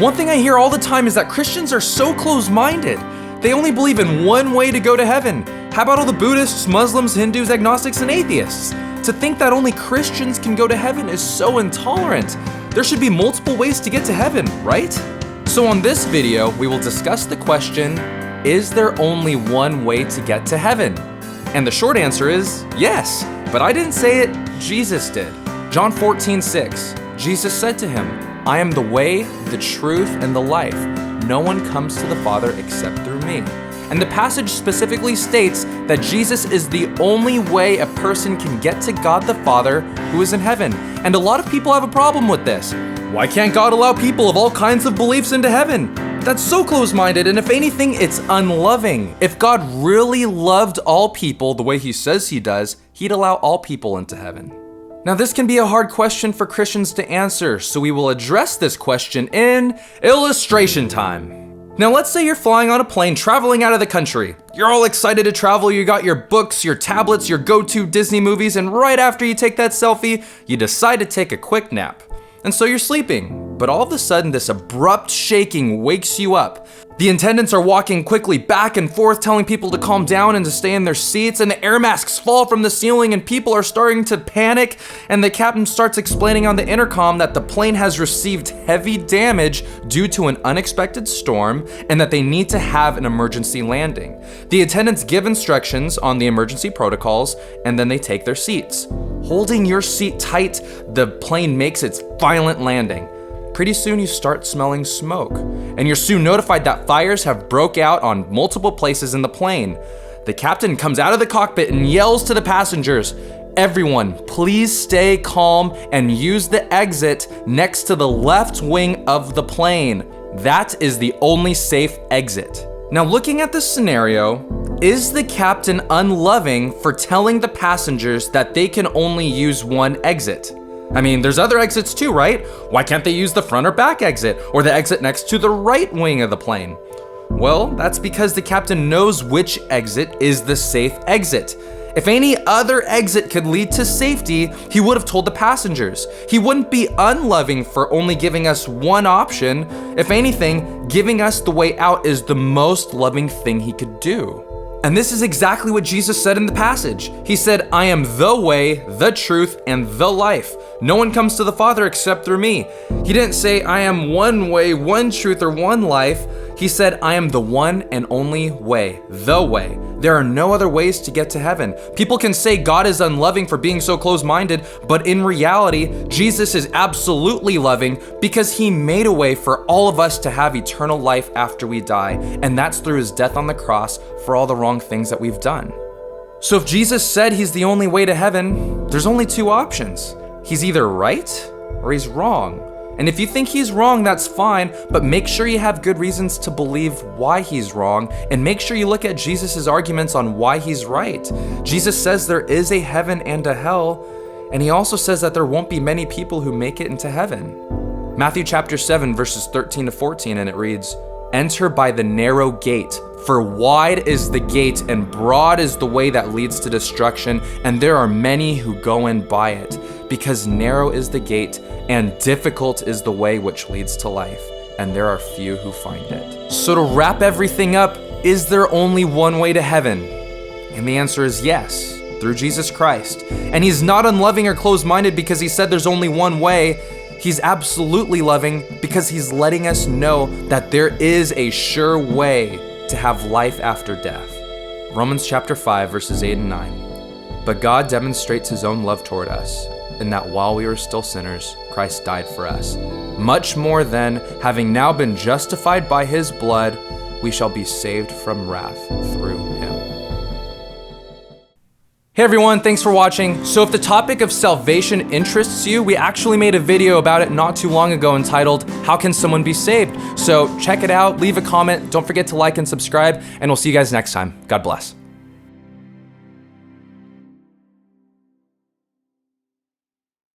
One thing I hear all the time is that Christians are so close-minded. They only believe in one way to go to heaven. How about all the Buddhists, Muslims, Hindus, agnostics, and atheists? To think that only Christians can go to heaven is so intolerant. There should be multiple ways to get to heaven, right? So on this video, we will discuss the question, is there only one way to get to heaven? And the short answer is yes, but I didn't say it, Jesus did. John 14:6, Jesus said to him, I am the way, the truth, and the life. No one comes to the Father except through me. And the passage specifically states that Jesus is the only way a person can get to God the Father who is in heaven. And a lot of people have a problem with this. Why can't God allow people of all kinds of beliefs into heaven? That's so close-minded, and if anything, it's unloving. If God really loved all people the way he says he does, he'd allow all people into heaven. Now, this can be a hard question for Christians to answer, so we will address this question in illustration time. Now, let's say you're flying on a plane traveling out of the country. You're all excited to travel, you got your books, your tablets, your go-to Disney movies, and right after you take that selfie, you decide to take a quick nap. And so you're sleeping, but all of a sudden this abrupt shaking wakes you up. The attendants are walking quickly back and forth, telling people to calm down and to stay in their seats, and the air masks fall from the ceiling and people are starting to panic, and the captain starts explaining on the intercom that the plane has received heavy damage due to an unexpected storm and that they need to have an emergency landing. The attendants give instructions on the emergency protocols and then they take their seats. Holding your seat tight, the plane makes its violent landing. Pretty soon you start smelling smoke, and you're soon notified that fires have broke out on multiple places in the plane. The captain comes out of the cockpit and yells to the passengers, everyone, please stay calm and use the exit next to the left wing of the plane. That is the only safe exit. Now, looking at this scenario, is the captain unloving for telling the passengers that they can only use one exit? I mean, there's other exits too, right? Why can't they use the front or back exit, or the exit next to the right wing of the plane? Well, that's because the captain knows which exit is the safe exit. If any other exit could lead to safety, he would have told the passengers. He wouldn't be unloving for only giving us one option. If anything, giving us the way out is the most loving thing he could do. And this is exactly what Jesus said in the passage. He said, I am the way, the truth, and the life. No one comes to the Father except through me. He didn't say, I am one way, one truth, or one life. He said, I am the one and only way, the way. There are no other ways to get to heaven. People can say God is unloving for being so close-minded, but in reality, Jesus is absolutely loving because he made a way for all of us to have eternal life after we die, and that's through his death on the cross for all the wrong things that we've done. So if Jesus said he's the only way to heaven, there's only two options. He's either right or he's wrong. And if you think he's wrong, that's fine, but make sure you have good reasons to believe why he's wrong, and make sure you look at Jesus' arguments on why he's right. Jesus says there is a heaven and a hell, and he also says that there won't be many people who make it into heaven. Matthew chapter 7, verses 13 to 14, and it reads, enter by the narrow gate, for wide is the gate and broad is the way that leads to destruction, and there are many who go in by it. Because narrow is the gate and difficult is the way which leads to life, and there are few who find it. So to wrap everything up, is there only one way to heaven? And the answer is yes, through Jesus Christ. And he's not unloving or closed-minded because he said there's only one way. He's absolutely loving because he's letting us know that there is a sure way to have life after death. Romans chapter 5, verses 8 and 9. But God demonstrates his own love toward us, in that while we were still sinners, Christ died for us. Much more then, having now been justified by his blood, we shall be saved from wrath through him. Hey everyone, thanks for watching. So if the topic of salvation interests you, we actually made a video about it not too long ago entitled, How Can Someone Be Saved? So check it out, leave a comment, don't forget to like and subscribe, and we'll see you guys next time. God bless.